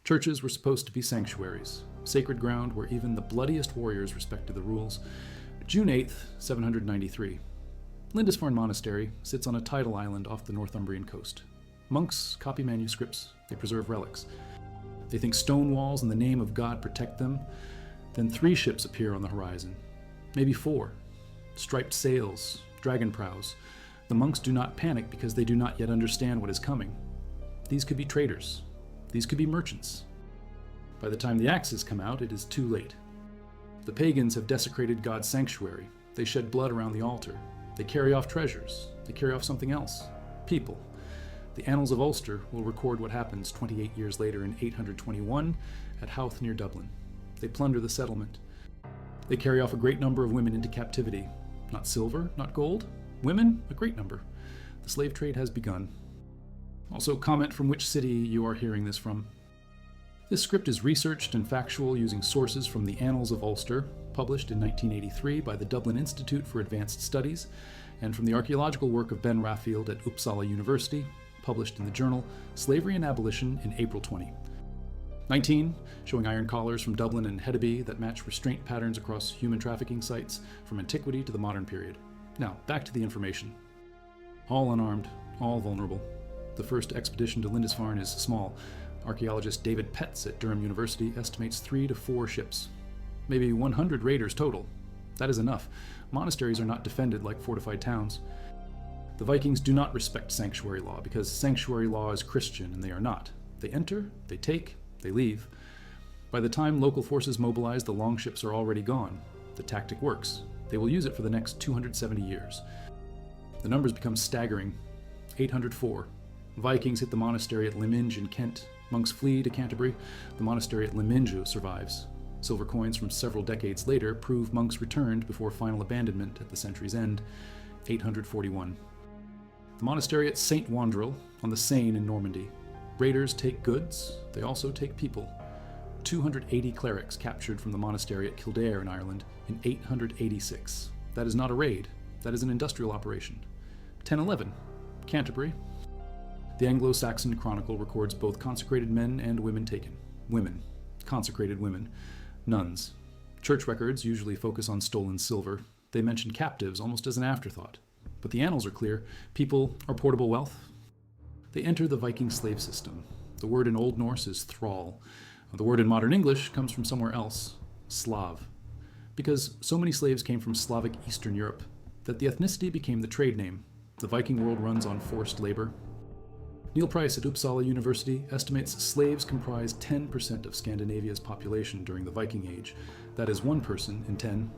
Churches were supposed to be sanctuaries, sacred ground where even the bloodiest warriors respected the rules. June 8th, 793. Lindisfarne Monastery sits on a tidal island off the Northumbrian coast. Monks copy manuscripts, they preserve relics. They think stone walls in the name of God protect them. Then 3 ships appear on the horizon, maybe 4. Striped sails, dragon prows. The monks do not panic because they do not yet understand what is coming. These could be traders. These could be merchants. By the time the axes come out, it is too late. The pagans have desecrated God's sanctuary. They shed blood around the altar. They carry off treasures. They carry off something else. People. The Annals of Ulster will record what happens 28 years later in 821 at Howth near Dublin. They plunder the settlement. They carry off a great number of women into captivity. Not silver, not gold. Women, a great number. The slave trade has begun. Also, comment from which city you are hearing this from. This script is researched and factual using sources from the Annals of Ulster, published in 1983 by the Dublin Institute for Advanced Studies, and from the archaeological work of Ben Raffield at Uppsala University, published in the journal Slavery and Abolition in April 20. 19, showing iron collars from Dublin and Hedeby that match restraint patterns across human trafficking sites from antiquity to the modern period. Now, back to the information. All unarmed, all vulnerable. The first expedition to Lindisfarne is small. Archaeologist David Petz at Durham University estimates 3 to 4 ships. Maybe 100 raiders total. That is enough. Monasteries are not defended like fortified towns. The Vikings do not respect sanctuary law because sanctuary law is Christian and they are not. They enter, they take, they leave. By the time local forces mobilize, the longships are already gone. The tactic works. They will use it for the next 270 years. The numbers become staggering. 804. Vikings hit the monastery at Lyminge in Kent. Monks flee to Canterbury. The monastery at Lyminge survives. Silver coins from several decades later prove monks returned before final abandonment at the century's end. 841. The monastery at St. Wandril on the Seine in Normandy. Raiders take goods, they also take people. 280 clerics captured from the monastery at Kildare in Ireland in 886. That is not a raid, that is an industrial operation. 1011. Canterbury. The Anglo-Saxon Chronicle records both consecrated men and women taken. Women. Consecrated women. Nuns. Church records usually focus on stolen silver. They mention captives almost as an afterthought. But the annals are clear. People are portable wealth. They enter the Viking slave system. The word in Old Norse is thrall. The word in modern English comes from somewhere else, Slav. Because so many slaves came from Slavic Eastern Europe that the ethnicity became the trade name. The Viking world runs on forced labor. Neil Price at Uppsala University estimates slaves comprised 10% of Scandinavia's population during the Viking Age. That is 1 person in 10.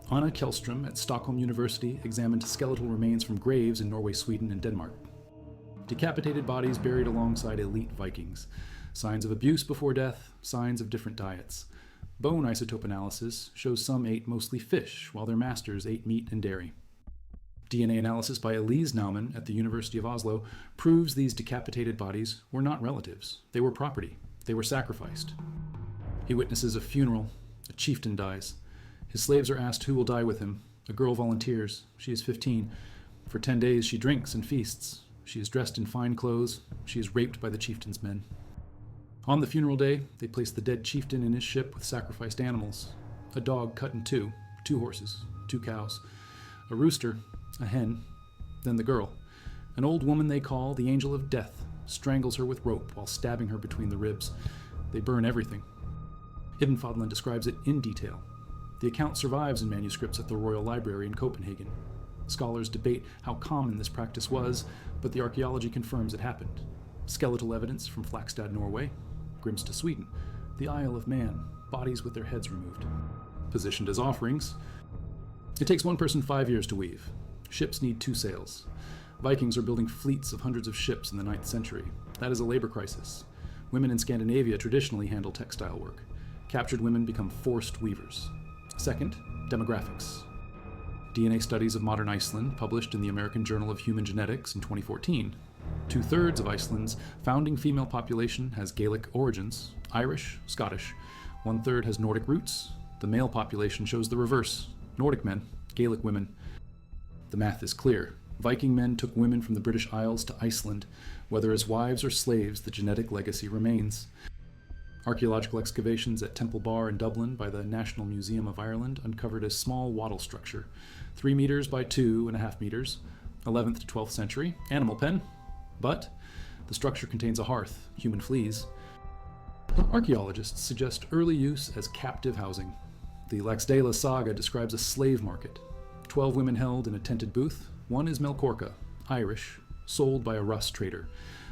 Anna Kjellström at Stockholm University examined skeletal remains from graves in Norway, Sweden, and Denmark. Decapitated bodies buried alongside elite Vikings. Signs of abuse before death, signs of different diets. Bone isotope analysis shows some ate mostly fish, while their masters ate meat and dairy. DNA analysis by Elise Naumann at the University of Oslo proves these decapitated bodies were not relatives. They were property. They were sacrificed. He witnesses a funeral. A chieftain dies. His slaves are asked who will die with him. A girl volunteers. She is 15. For 10 days she drinks and feasts. She is dressed in fine clothes. She is raped by the chieftain's men. On the funeral day, they place the dead chieftain in his ship with sacrificed animals. A dog cut in 2, 2 horses, 2 cows, a rooster, a hen, then the girl. An old woman they call the Angel of Death strangles her with rope while stabbing her between the ribs. They burn everything. Ibn Fadlan describes it in detail. The account survives in manuscripts at the Royal Library in Copenhagen. Scholars debate how common this practice was, but the archaeology confirms it happened. Skeletal evidence from Flakstad, Norway, Grimstad, Sweden, the Isle of Man, bodies with their heads removed. Positioned as offerings. It takes 1 person 5 years to weave. Ships need 2 sails. Vikings are building fleets of hundreds of ships in the 9th century. That is a labor crisis. Women in Scandinavia traditionally handle textile work. Captured women become forced weavers. Second, demographics. DNA studies of modern Iceland, published in the American Journal of Human Genetics in 2014. 2/3 of Iceland's founding female population has Gaelic origins, Irish, Scottish. 1/3 has Nordic roots. The male population shows the reverse, Nordic men, Gaelic women. The math is clear. Viking men took women from the British Isles to Iceland. Whether as wives or slaves, the genetic legacy remains. Archaeological excavations at Temple Bar in Dublin by the National Museum of Ireland uncovered a small wattle structure, 3 meters by 2.5 meters, 11th to 12th century, animal pen, but the structure contains a hearth, human fleas. Archaeologists suggest early use as captive housing. The Laxdela saga describes a slave market. 12 women held in a tented booth. One is Melkorka, Irish, sold by a Russ trader.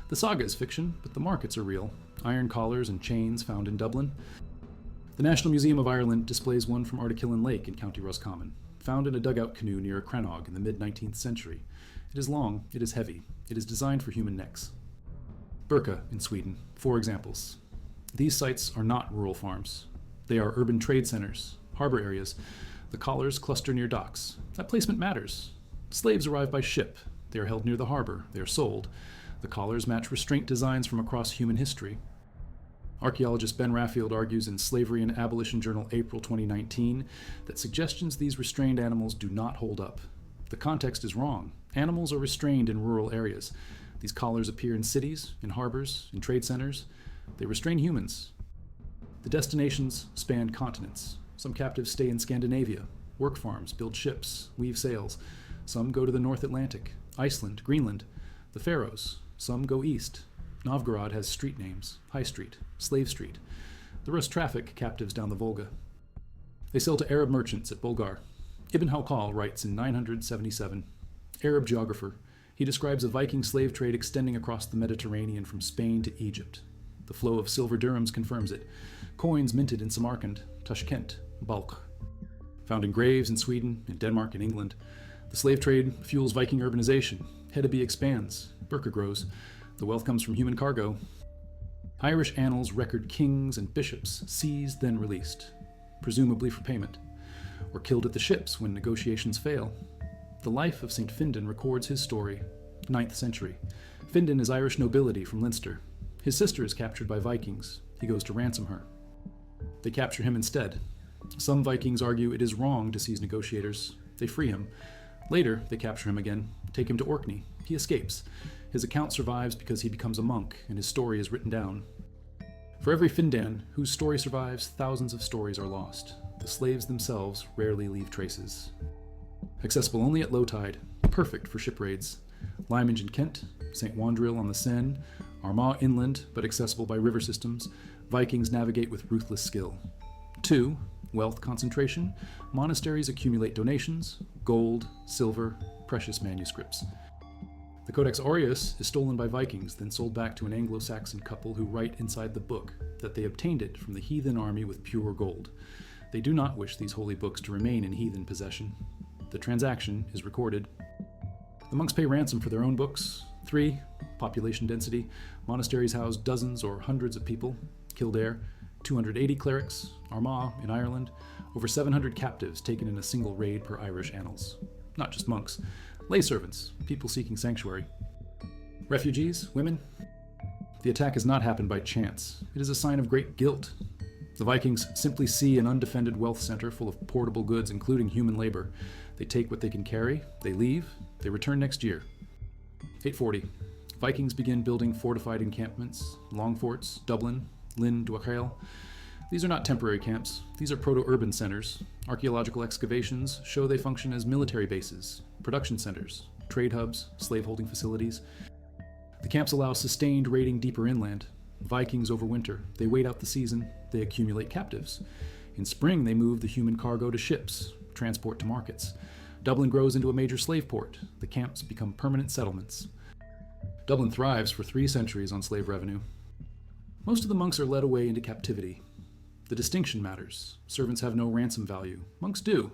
The saga is fiction, but the markets are real. Iron collars and chains found in Dublin. The National Museum of Ireland displays one from Ardikillen Lake in County Roscommon, found in a dugout canoe near Crannog in the mid-19th century. It is long, it is heavy, it is designed for human necks. Birka in Sweden, 4 examples. These sites are not rural farms. They are urban trade centers, harbor areas. The collars cluster near docks. That placement matters. Slaves arrive by ship. They are held near the harbor. They are sold. The collars match restraint designs from across human history. Archaeologist Ben Raffield argues in Slavery and Abolition Journal, April 2019, that suggestions these restrained animals do not hold up. The context is wrong. Animals are restrained in rural areas. These collars appear in cities, in harbors, in trade centers. They restrain humans. The destinations span continents. Some captives stay in Scandinavia, work farms, build ships, weave sails. Some go to the North Atlantic, Iceland, Greenland, the Faroes. Some go east. Novgorod has street names, High Street, Slave Street. The rest traffic captives down the Volga. They sell to Arab merchants at Bulgar. Ibn Hawqal writes in 977, Arab geographer. He describes a Viking slave trade extending across the Mediterranean from Spain to Egypt. The flow of silver dirhams confirms it. Coins minted in Samarkand, Tashkent, Balkh. Found in graves in Sweden, in Denmark, and England. The slave trade fuels Viking urbanization. Hedeby expands. Birka grows. The wealth comes from human cargo. Irish annals record kings and bishops seized then released, presumably for payment, or killed at the ships when negotiations fail. The life of St. Findan records his story, 9th century. Findan is Irish nobility from Leinster. His sister is captured by Vikings. He goes to ransom her. They capture him instead. Some Vikings argue it is wrong to seize negotiators. They free him. Later, they capture him again, take him to Orkney. He escapes. His account survives because he becomes a monk, and his story is written down. For every Findan whose story survives, thousands of stories are lost. The slaves themselves rarely leave traces. Accessible only at low tide, perfect for ship raids. Lyminge in Kent, St. Wandril on the Seine, Armagh inland, but accessible by river systems. Vikings navigate with ruthless skill. 2. Wealth concentration. Monasteries accumulate donations, gold, silver, precious manuscripts. The Codex Aureus is stolen by Vikings, then sold back to an Anglo-Saxon couple who write inside the book that they obtained it from the heathen army with pure gold. They do not wish these holy books to remain in heathen possession. The transaction is recorded. The monks pay ransom for their own books. 3. Population density. Monasteries house dozens or hundreds of people. Kildare, 280 clerics. Armagh in Ireland, over 700 captives taken in a single raid per Irish annals. Not just monks. Lay servants, people seeking sanctuary. Refugees, women. The attack has not happened by chance. It is a sign of great guilt. The Vikings simply see an undefended wealth center full of portable goods, including human labor. They take what they can carry, they leave, they return next year. 840. Vikings begin building fortified encampments, long forts, Dublin, Lynn, Duachail. These are not temporary camps. These are proto-urban centers. Archaeological excavations show they function as military bases, production centers, trade hubs, slaveholding facilities. The camps allow sustained raiding deeper inland. Vikings overwinter. They wait out the season. They accumulate captives. In spring, they move the human cargo to ships, transport to markets. Dublin grows into a major slave port. The camps become permanent settlements. Dublin thrives for 3 centuries on slave revenue. Most of the monks are led away into captivity. The distinction matters. Servants have no ransom value. Monks do.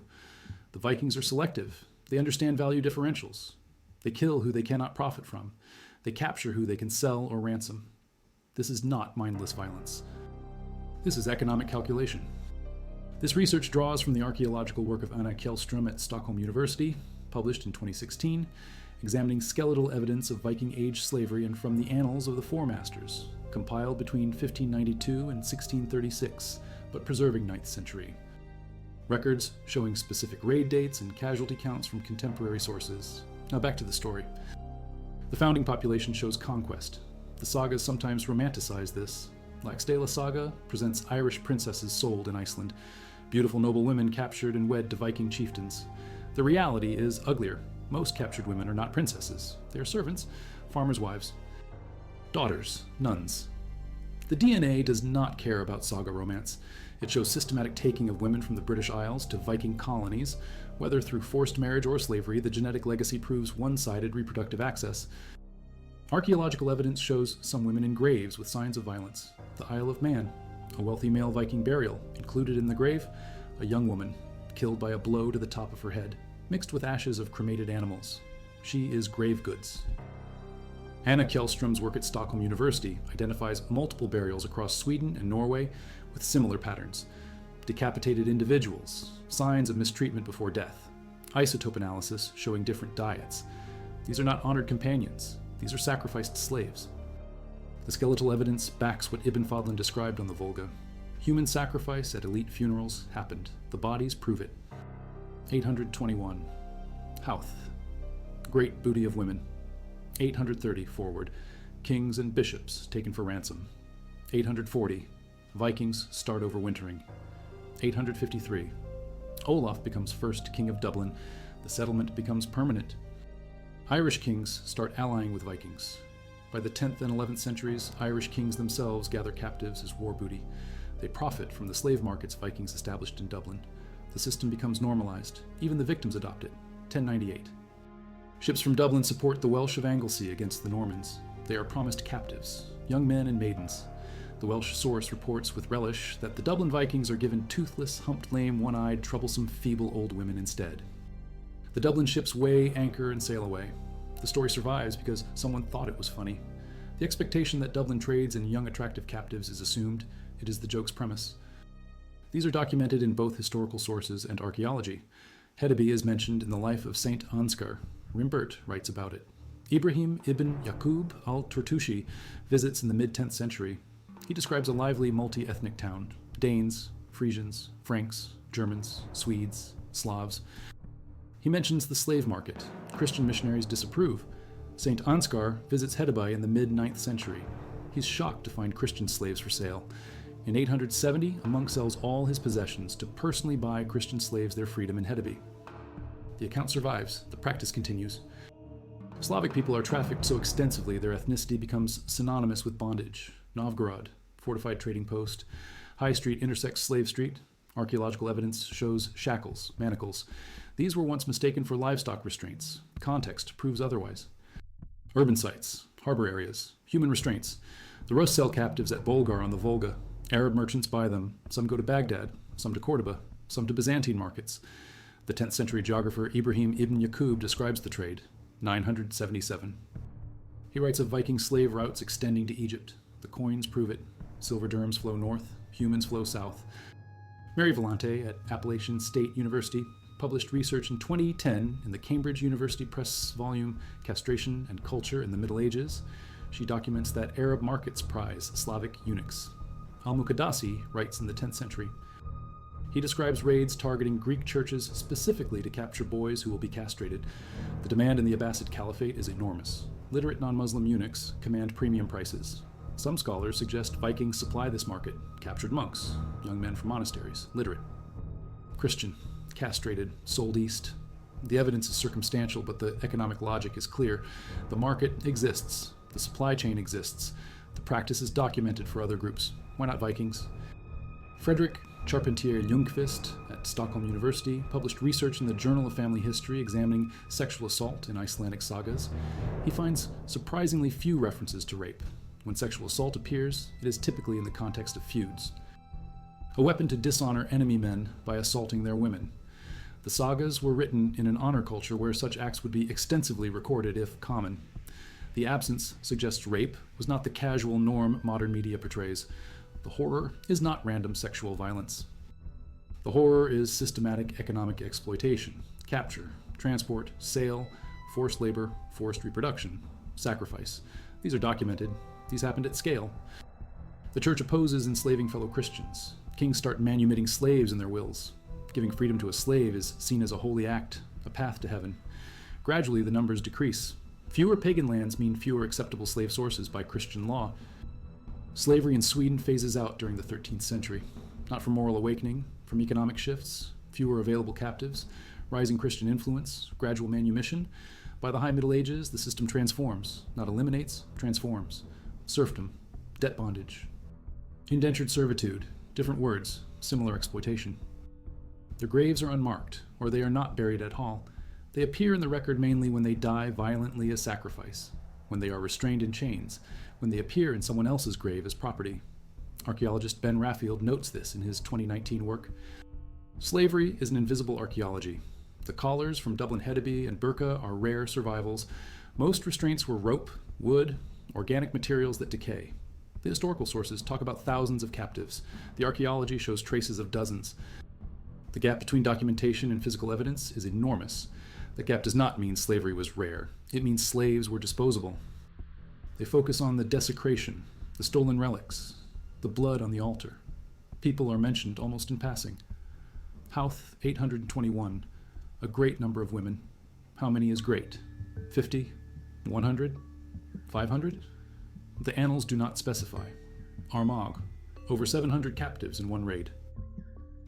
The Vikings are selective. They understand value differentials. They kill who they cannot profit from. They capture who they can sell or ransom. This is not mindless violence. This is economic calculation. This research draws from the archaeological work of Anna Kjellström at Stockholm University, published in 2016, examining skeletal evidence of Viking-age slavery and from the annals of the Four Masters, compiled between 1592 and 1636, but preserving 9th century. Records showing specific raid dates and casualty counts from contemporary sources. Now back to the story. The founding population shows conquest. The sagas sometimes romanticize this. Laxdæla saga presents Irish princesses sold in Iceland, beautiful noble women captured and wed to Viking chieftains. The reality is uglier. Most captured women are not princesses. They are servants, farmers' wives. Daughters, nuns. The DNA does not care about saga romance. It shows systematic taking of women from the British Isles to Viking colonies. Whether through forced marriage or slavery, the genetic legacy proves one-sided reproductive access. Archaeological evidence shows some women in graves with signs of violence. The Isle of Man, a wealthy male Viking burial. Included in the grave, a young woman, killed by a blow to the top of her head, mixed with ashes of cremated animals. She is grave goods. Anna Kjellström's work at Stockholm University identifies multiple burials across Sweden and Norway with similar patterns. Decapitated individuals, signs of mistreatment before death, isotope analysis showing different diets. These are not honored companions. These are sacrificed slaves. The skeletal evidence backs what Ibn Fadlan described on the Volga. Human sacrifice at elite funerals happened. The bodies prove it. 821. Houth. Great booty of women. 830 forward. Kings and bishops taken for ransom. 840. Vikings start overwintering. 853. Olaf becomes first king of Dublin. The settlement becomes permanent. Irish kings start allying with Vikings. By the 10th and 11th centuries, Irish kings themselves gather captives as war booty. They profit from the slave markets Vikings established in Dublin. The system becomes normalized. Even the victims adopt it. 1098. Ships from Dublin support the Welsh of Anglesey against the Normans. They are promised captives, young men and maidens. The Welsh source reports with relish that the Dublin Vikings are given toothless, humped, lame, one-eyed, troublesome, feeble old women instead. The Dublin ships weigh, anchor, and sail away. The story survives because someone thought it was funny. The expectation that Dublin trades in young, attractive captives is assumed. It is the joke's premise. These are documented in both historical sources and archaeology. Hedeby is mentioned in the life of Saint Ansgar. Rimbert writes about it. Ibrahim ibn Yaqub al-Turtushi visits in the mid-10th century. He describes a lively, multi-ethnic town. Danes, Frisians, Franks, Germans, Swedes, Slavs. He mentions the slave market. Christian missionaries disapprove. Saint Ansgar visits Hedeby in the mid-9th century. He's shocked to find Christian slaves for sale. In 870, a monk sells all his possessions to personally buy Christian slaves their freedom in Hedeby. The account survives. The practice continues. Slavic people are trafficked so extensively their ethnicity becomes synonymous with bondage. Novgorod, fortified trading post. High Street intersects Slave Street. Archaeological evidence shows shackles, manacles. These were once mistaken for livestock restraints. Context proves otherwise. Urban sites, harbor areas, human restraints. The Rus sell captives at Bulgar on the Volga. Arab merchants buy them. Some go to Baghdad, some to Cordoba, some to Byzantine markets. The 10th century geographer Ibrahim ibn Yaqub describes the trade. 977. He writes of Viking slave routes extending to Egypt. The coins prove it. Silver dirhams flow north, humans flow south. Mary Vellante at Appalachian State University published research in 2010 in the Cambridge University Press volume Castration and Culture in the Middle Ages. She documents that Arab markets prize Slavic eunuchs. Al-Muqaddasi writes in the 10th century. He describes raids targeting Greek churches specifically to capture boys who will be castrated. The demand in the Abbasid Caliphate is enormous. Literate non-Muslim eunuchs command premium prices. Some scholars suggest Vikings supply this market. Captured monks, young men from monasteries, literate. Christian, castrated, sold east. The evidence is circumstantial, but the economic logic is clear. The market exists. The supply chain exists. The practice is documented for other groups. Why not Vikings? Frederick Charpentier Ljungqvist at Stockholm University published research in the Journal of Family History examining sexual assault in Icelandic sagas. He finds surprisingly few references to rape. When sexual assault appears, it is typically in the context of feuds. A weapon to dishonor enemy men by assaulting their women. The sagas were written in an honor culture where such acts would be extensively recorded if common. The absence suggests rape was not the casual norm modern media portrays. The horror is not random sexual violence. The horror is systematic economic exploitation, capture, transport, sale, forced labor, forced reproduction, sacrifice. These are documented. These happened at scale. The church opposes enslaving fellow Christians. Kings start manumitting slaves in their wills. Giving freedom to a slave is seen as a holy act, a path to heaven. Gradually, the numbers decrease. Fewer pagan lands mean fewer acceptable slave sources by Christian law. Slavery in Sweden phases out during the 13th century, not from moral awakening, from economic shifts, fewer available captives, rising Christian influence, gradual manumission. By the High Middle Ages, the system transforms, not eliminates, transforms. Serfdom, debt bondage, indentured servitude, different words, similar exploitation. Their graves are unmarked, or they are not buried at all. They appear in the record mainly when they die violently as sacrifice, when they are restrained in chains, when they appear in someone else's grave as property. Archaeologist Ben Raffield notes this in his 2019 work. Slavery is an invisible archaeology. The collars from Dublin Hedeby and Burqa are rare survivals. Most restraints were rope, wood, organic materials that decay. The historical sources talk about thousands of captives. The archaeology shows traces of dozens. The gap between documentation and physical evidence is enormous. That gap does not mean slavery was rare. It means slaves were disposable. They focus on the desecration, the stolen relics, the blood on the altar. People are mentioned almost in passing. Howth, 821. A great number of women. How many is great? 50? 100? 500? The annals do not specify. Armagh, over 700 captives in one raid.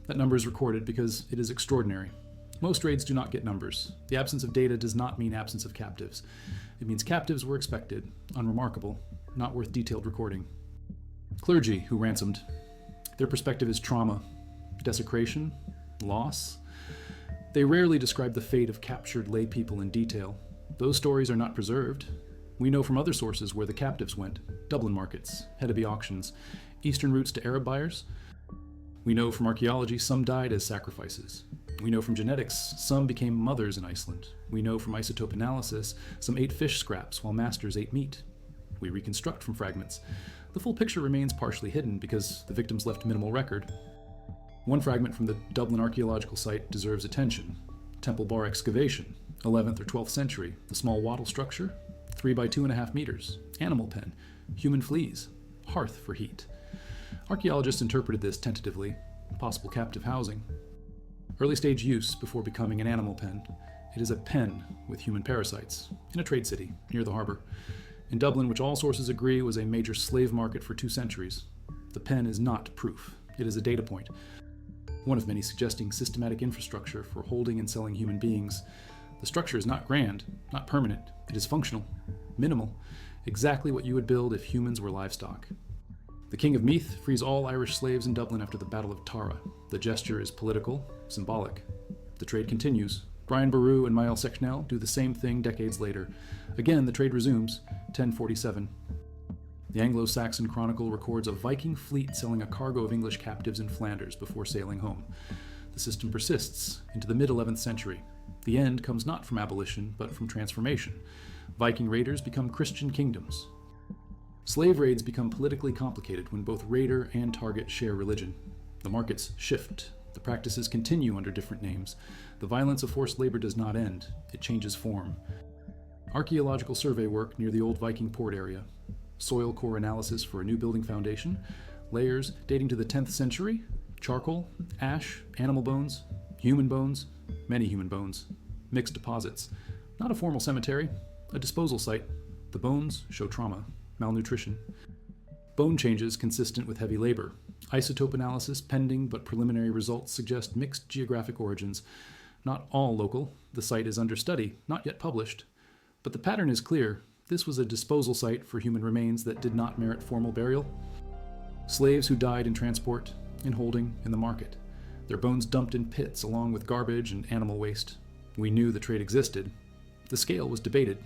That number is recorded because it is extraordinary. Most raids do not get numbers. The absence of data does not mean absence of captives. It means captives were expected, unremarkable, not worth detailed recording. Clergy who ransomed. Their perspective is trauma, desecration, loss. They rarely describe the fate of captured lay people in detail. Those stories are not preserved. We know from other sources where the captives went: Dublin markets, Hedeby auctions, eastern routes to Arab buyers. We know from archaeology some died as sacrifices. We know from genetics some became mothers in Iceland. We know from isotope analysis some ate fish scraps while masters ate meat. We reconstruct from fragments. The full picture remains partially hidden because the victims left minimal record. One fragment from the Dublin archaeological site deserves attention. Temple Bar excavation, 11th or 12th century, the small wattle structure, 3 by 2.5 meters, animal pen, human fleas, hearth for heat. Archaeologists interpreted this tentatively, possible captive housing. Early stage use before becoming an animal pen. It is a pen with human parasites, in a trade city, near the harbor. In Dublin, which all sources agree was a major slave market for 2 centuries. The pen is not proof, it is a data point. One of many suggesting systematic infrastructure for holding and selling human beings. The structure is not grand, not permanent. It is functional, minimal, exactly what you would build if humans were livestock. The King of Meath frees all Irish slaves in Dublin after the Battle of Tara. The gesture is political, symbolic. The trade continues. Brian Boru and Mael Sechnel do the same thing decades later. Again, the trade resumes, 1047. The Anglo-Saxon Chronicle records a Viking fleet selling a cargo of English captives in Flanders before sailing home. The system persists into the mid-11th century. The end comes not from abolition, but from transformation. Viking raiders become Christian kingdoms. Slave raids become politically complicated when both raider and target share religion. The markets shift. The practices continue under different names. The violence of forced labor does not end. It changes form. Archaeological survey work near the old Viking port area. Soil core analysis for a new building foundation. Layers dating to the 10th century. Charcoal, ash, animal bones, human bones, many human bones. Mixed deposits. Not a formal cemetery, a disposal site. The bones show trauma, malnutrition. Bone changes consistent with heavy labor. Isotope analysis pending, but preliminary results suggest mixed geographic origins. Not all local. The site is under study, not yet published. But the pattern is clear. This was a disposal site for human remains that did not merit formal burial. Slaves who died in transport, in holding, in the market. Their bones dumped in pits along with garbage and animal waste. We knew the trade existed. The scale was debated.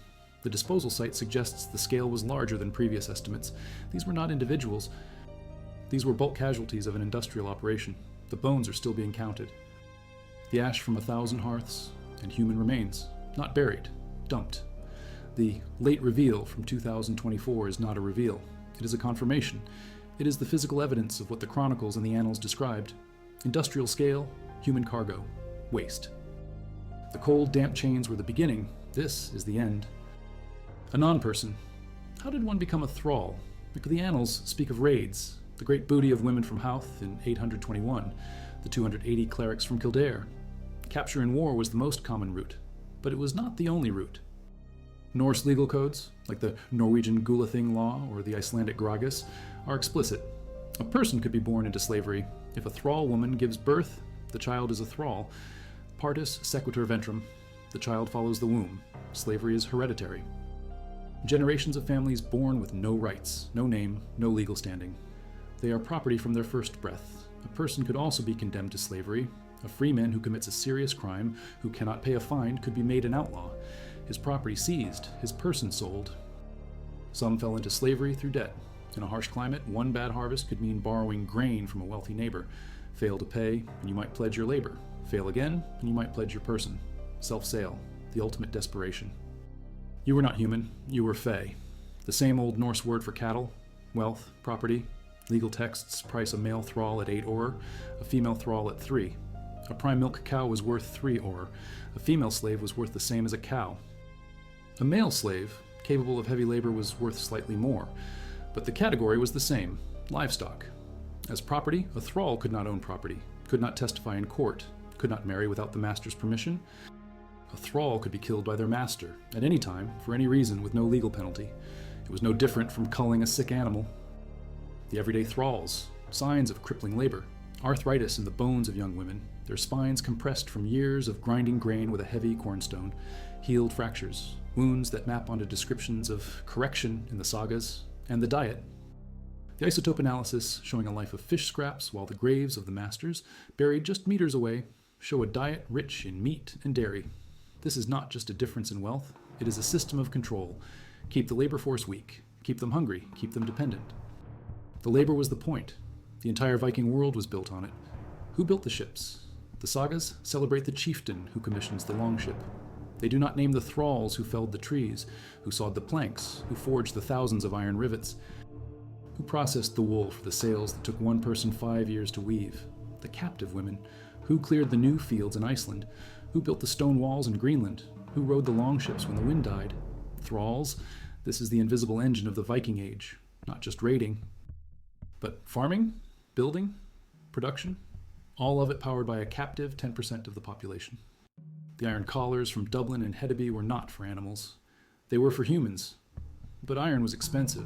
The disposal site suggests the scale was larger than previous estimates. These were not individuals. These were bulk casualties of an industrial operation. The bones are still being counted. The ash from 1,000 hearths and human remains, not buried, dumped. The late reveal from 2024 is not a reveal. It is a confirmation. It is the physical evidence of what the chronicles and the annals described. Industrial scale, human cargo, waste. The cold, damp chains were the beginning. This is the end. A non-person. How did one become a thrall? The annals speak of raids, the great booty of women from Howth in 821, the 280 clerics from Kildare. Capture in war was the most common route, but it was not the only route. Norse legal codes, like the Norwegian Gulathing law or the Icelandic Gragas, are explicit. A person could be born into slavery. If a thrall woman gives birth, the child is a thrall. Partus sequitur ventrum. The child follows the womb. Slavery is hereditary. Generations of families born with no rights, no name, no legal standing. They are property from their first breath. A person could also be condemned to slavery. A freeman who commits a serious crime, who cannot pay a fine, could be made an outlaw. His property seized, his person sold. Some fell into slavery through debt. In a harsh climate, one bad harvest could mean borrowing grain from a wealthy neighbor. Fail to pay, and you might pledge your labor. Fail again, and you might pledge your person. Self-sale, the ultimate desperation. You were not human, you were fey. The same old Norse word for cattle, wealth, property. Legal texts price a male thrall at 8 ore, a female thrall at 3. A prime milk cow was worth 3 ore. A female slave was worth the same as a cow. A male slave, capable of heavy labor, was worth slightly more, but the category was the same, livestock. As property, a thrall could not own property, could not testify in court, could not marry without the master's permission. A thrall could be killed by their master, at any time, for any reason, with no legal penalty. It was no different from culling a sick animal. The everyday thralls, signs of crippling labor, arthritis in the bones of young women, their spines compressed from years of grinding grain with a heavy cornstone, healed fractures, wounds that map onto descriptions of correction in the sagas, and the diet. The isotope analysis, showing a life of fish scraps while the graves of the masters, buried just meters away, show a diet rich in meat and dairy. This is not just a difference in wealth, it is a system of control. Keep the labor force weak, keep them hungry, keep them dependent. The labor was the point. The entire Viking world was built on it. Who built the ships? The sagas celebrate the chieftain who commissions the longship. They do not name the thralls who felled the trees, who sawed the planks, who forged the thousands of iron rivets, who processed the wool for the sails that took one person 5 years to weave. The captive women, who cleared the new fields in Iceland, who built the stone walls in Greenland, who rowed the longships when the wind died. Thralls, this is the invisible engine of the Viking Age, not just raiding, but farming, building, production, all of it powered by a captive 10% of the population. The iron collars from Dublin and Hedeby were not for animals. They were for humans. But iron was expensive.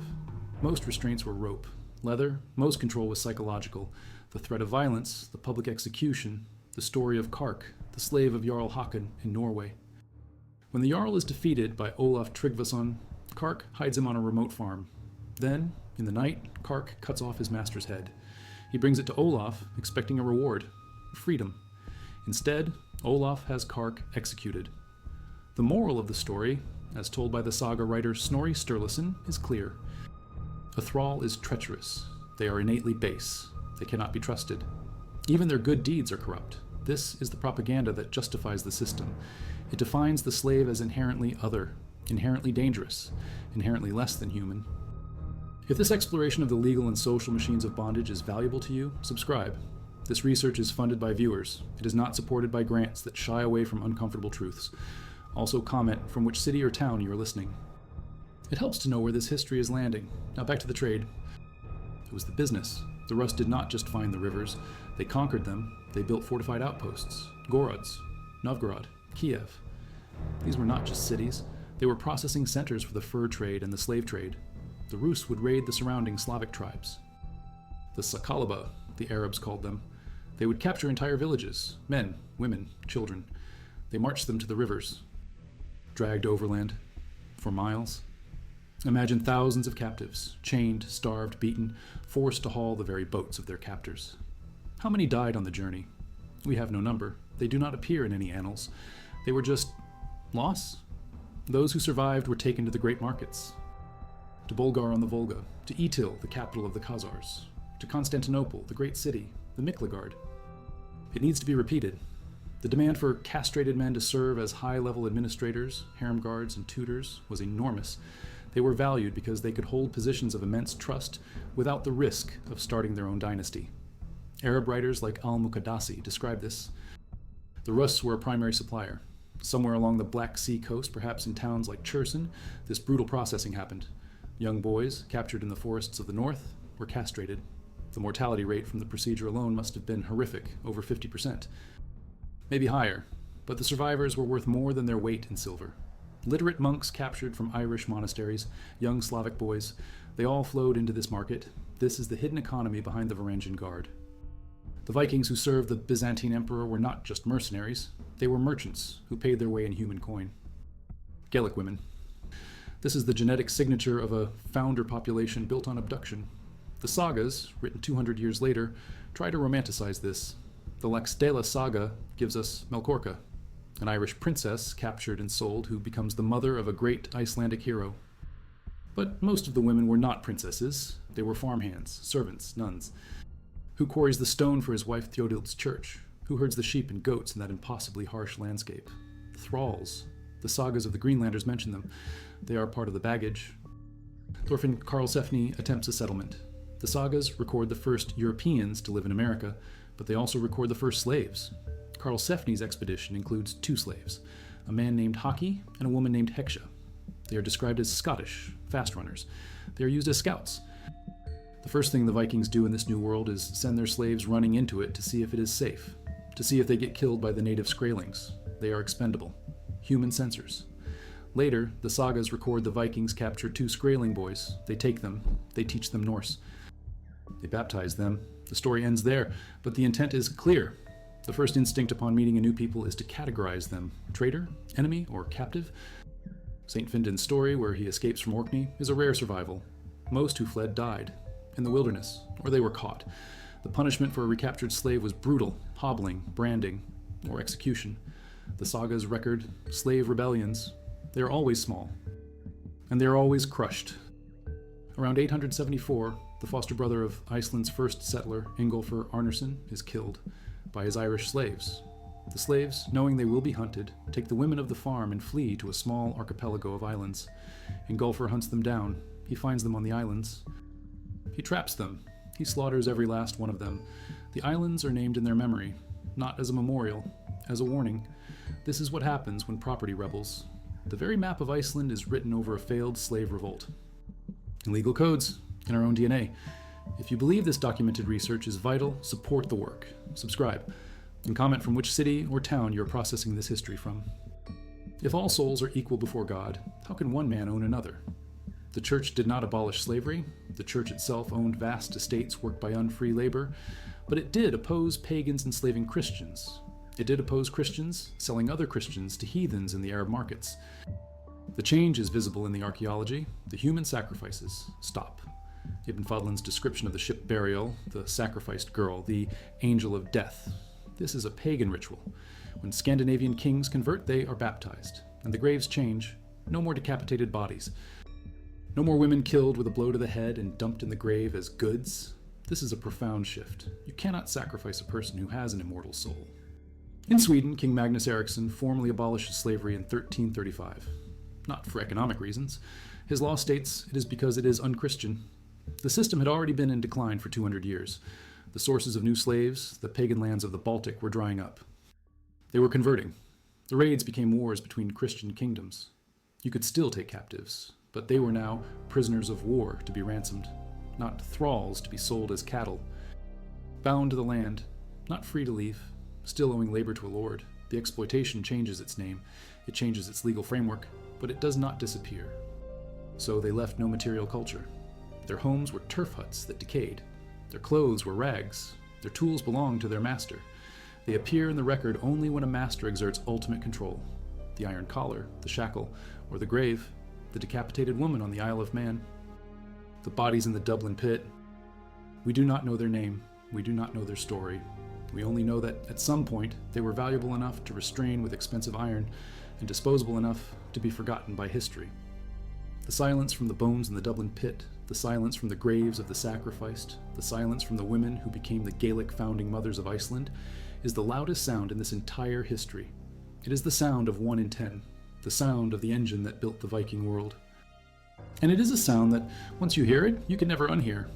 Most restraints were rope. Leather, most control was psychological. The threat of violence, the public execution, the story of Kark, the slave of Jarl Hakon in Norway. When the Jarl is defeated by Olaf Tryggvason, Kark hides him on a remote farm. Then, in the night, Kark cuts off his master's head. He brings it to Olaf, expecting a reward, freedom. Instead, Olaf has Kark executed. The moral of the story, as told by the saga writer Snorri Sturluson, is clear. A thrall is treacherous. They are innately base. They cannot be trusted. Even their good deeds are corrupt. This is the propaganda that justifies the system. It defines the slave as inherently other, inherently dangerous, inherently less than human. If this exploration of the legal and social machines of bondage is valuable to you, subscribe. This research is funded by viewers. It is not supported by grants that shy away from uncomfortable truths. Also comment from which city or town you are listening. It helps to know where this history is landing. Now back to the trade. It was the business. The Rus did not just find the rivers. They conquered them. They built fortified outposts. Gorods, Novgorod, Kiev. These were not just cities. They were processing centers for the fur trade and the slave trade. The Rus would raid the surrounding Slavic tribes. The Sakalaba, the Arabs called them. They would capture entire villages, men, women, children. They marched them to the rivers, dragged overland, for miles. Imagine thousands of captives, chained, starved, beaten, forced to haul the very boats of their captors. How many died on the journey? We have no number. They do not appear in any annals. They were just loss. Those who survived were taken to the great markets. To Bulgar on the Volga, to Itil, the capital of the Khazars, to Constantinople, the great city, the Miklagard. It needs to be repeated. The demand for castrated men to serve as high-level administrators, harem guards, and tutors was enormous. They were valued because they could hold positions of immense trust without the risk of starting their own dynasty. Arab writers like al-Muqaddasi describe this. The Rus were a primary supplier. Somewhere along the Black Sea coast, perhaps in towns like Cherson, this brutal processing happened. Young boys, captured in the forests of the north, were castrated. The mortality rate from the procedure alone must have been horrific, over 50%. Maybe higher, but the survivors were worth more than their weight in silver. Literate monks captured from Irish monasteries, young Slavic boys, they all flowed into this market. This is the hidden economy behind the Varangian Guard. The Vikings who served the Byzantine emperor were not just mercenaries, they were merchants who paid their way in human coin. Gaelic women. This is the genetic signature of a founder population built on abduction. The sagas, written 200 years later, try to romanticize this. The Laxdæla saga gives us Melkorka, an Irish princess captured and sold who becomes the mother of a great Icelandic hero. But most of the women were not princesses. They were farmhands, servants, nuns. Who quarries the stone for his wife Theodild's church? Who herds the sheep and goats in that impossibly harsh landscape? Thralls. The sagas of the Greenlanders mention them. They are part of the baggage. Thorfinn Karlsefni attempts a settlement. The sagas record the first Europeans to live in America, but they also record the first slaves. Karlsefni's expedition includes 2 slaves, a man named Haki and a woman named Heksha. They are described as Scottish, fast runners. They are used as scouts. The first thing the Vikings do in this new world is send their slaves running into it to see if it is safe, to see if they get killed by the native Skraelings. They are expendable. Human censors. Later, the sagas record the Vikings capture 2 Skraeling boys. They take them. They teach them Norse. They baptize them. The story ends there, but the intent is clear. The first instinct upon meeting a new people is to categorize them: traitor, enemy, or captive. St. Findan's story, where he escapes from Orkney, is a rare survival. Most who fled died in the wilderness, or they were caught. The punishment for a recaptured slave was brutal: hobbling, branding, or execution. The sagas record slave rebellions. They are always small, and they are always crushed. Around 874, the foster brother of Iceland's first settler, Ingolfur Arnarsson, is killed by his Irish slaves. The slaves, knowing they will be hunted, take the women of the farm and flee to a small archipelago of islands. Ingolfur hunts them down. He finds them on the islands. He traps them. He slaughters every last one of them. The islands are named in their memory, not as a memorial, as a warning. This is what happens when property rebels. The very map of Iceland is written over a failed slave revolt. In legal codes, in our own DNA. If you believe this documented research is vital, support the work. Subscribe, and comment from which city or town you are processing this history from. If all souls are equal before God, how can one man own another? The church did not abolish slavery. The church itself owned vast estates worked by unfree labor, but it did oppose pagans enslaving Christians. It did oppose Christians selling other Christians to heathens in the Arab markets. The change is visible in the archaeology. The human sacrifices stop. Ibn Fadlan's description of the ship burial, the sacrificed girl, the angel of death. This is a pagan ritual. When Scandinavian kings convert, they are baptized, and the graves change. No more decapitated bodies. No more women killed with a blow to the head and dumped in the grave as goods. This is a profound shift. You cannot sacrifice a person who has an immortal soul. In Sweden, King Magnus Eriksson formally abolished slavery in 1335. Not for economic reasons. His law states it is because it is unchristian. The system had already been in decline for 200 years. The sources of new slaves, the pagan lands of the Baltic, were drying up. They were converting. The raids became wars between Christian kingdoms. You could still take captives, but they were now prisoners of war to be ransomed, not thralls to be sold as cattle. Bound to the land, not free to leave, still owing labor to a lord. The exploitation changes its name, it changes its legal framework, but it does not disappear. So they left no material culture. Their homes were turf huts that decayed. Their clothes were rags. Their tools belonged to their master. They appear in the record only when a master exerts ultimate control. The iron collar, the shackle, or the grave, the decapitated woman on the Isle of Man, the bodies in the Dublin pit. We do not know their name. We do not know their story. We only know that at some point they were valuable enough to restrain with expensive iron and disposable enough to be forgotten by history. The silence from the bones in the Dublin pit, the silence from the graves of the sacrificed, the silence from the women who became the Gaelic founding mothers of Iceland, is the loudest sound in this entire history. It is the sound of 1 in 10, the sound of the engine that built the Viking world. And it is a sound that, once you hear it, you can never unhear.